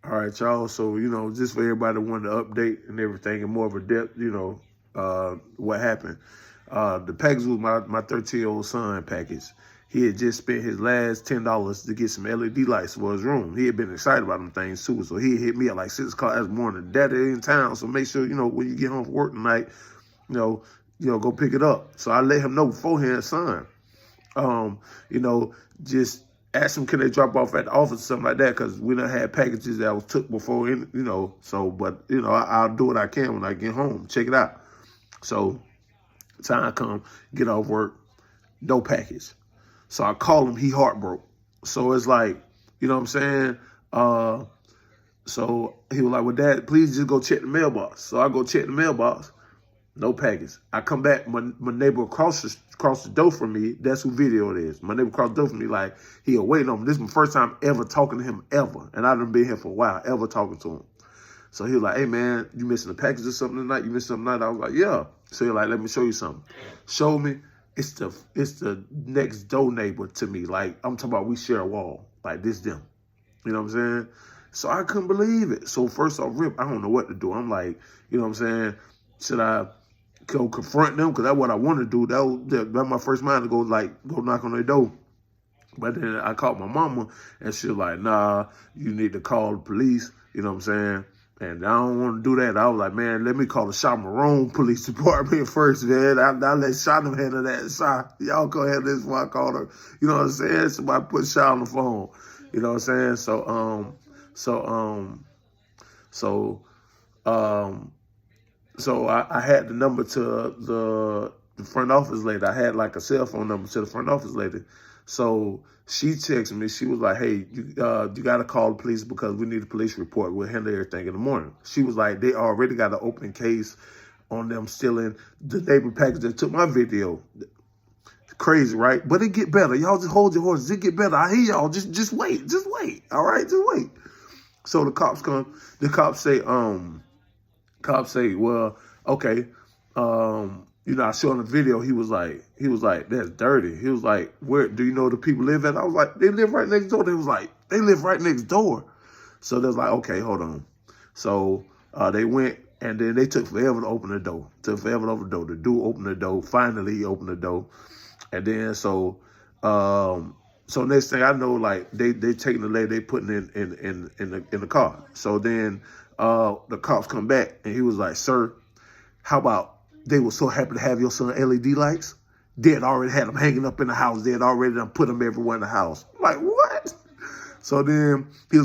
All right, y'all. So, just for everybody that wanted to update and everything and more of a depth, what happened. The package was my 13-year-old son package. He had just spent his last $10 to get some LED lights for his room. He had been excited about them things too. So he hit me at like 6 o'clock that morning. Daddy in town, so make sure, when you get home from work tonight, go pick it up. So I let him know beforehand, son. You know, just ask them, can they drop off at the office or something like that? Because we done had packages that was took before, but I'll do what I can when I get home. Check it out. So time come, get off work, no package. So I call him, he heartbroke. So it's like, you know what I'm saying? So he was like, well, Dad, please just go check the mailbox. So I go check the mailbox. No package. I come back, my neighbor across the door from me, that's who video it is. My neighbor across the door from me, like, he waiting on me. This is my first time ever talking to him, ever. And I done been here for a while, ever talking to him. So he was like, hey, man, you missing a package or something tonight? You missing something tonight? I was like, yeah. So he was like, let me show you something. Show me. It's the next door neighbor to me. Like, I'm talking about we share a wall. Like, this them. You know what I'm saying? So I couldn't believe it. So first off, rip, I don't know what to do. I'm like, you know what I'm saying? Should I go confront them? Because that's what I want to do. That was my first mind to go knock on their door. But then I called my mama, and she was like, nah, you need to call the police. You know what I'm saying? And I don't want to do that. I was like, man, let me call the Chamarone Police Department first, man. I'll let Shot handle that. Shot, y'all go ahead this before I call her. You know what I'm saying? Somebody put Shot on the phone. You know what I'm saying? So I had the number to the front office lady. I had like a cell phone number to the front office lady. So she texted me. She was like, hey, you got to call the police because we need a police report. We'll handle everything in the morning. She was like, they already got an open case on them stealing the neighbor package that took my video. Crazy, right? But it get better. Y'all just hold your horses. It get better. I hear y'all. Just wait. Just wait. All right? Just wait. So the cops come. The cops say, well, okay. I saw in the video, he was like, that's dirty. He was like, where do you know the people live at? I was like, they live right next door. They was like, they live right next door. So they was like, okay, hold on. So they went, and then they took forever to open the door. The dude opened the door. Finally, he opened the door. And then so next thing I know, like they taking the lady, they putting in the car. So then the cops come back, and he was like, sir, how about they were so happy to have your son LED lights? They had already had them hanging up in the house. They had already put them everywhere in the house. I'm like, what? So then he was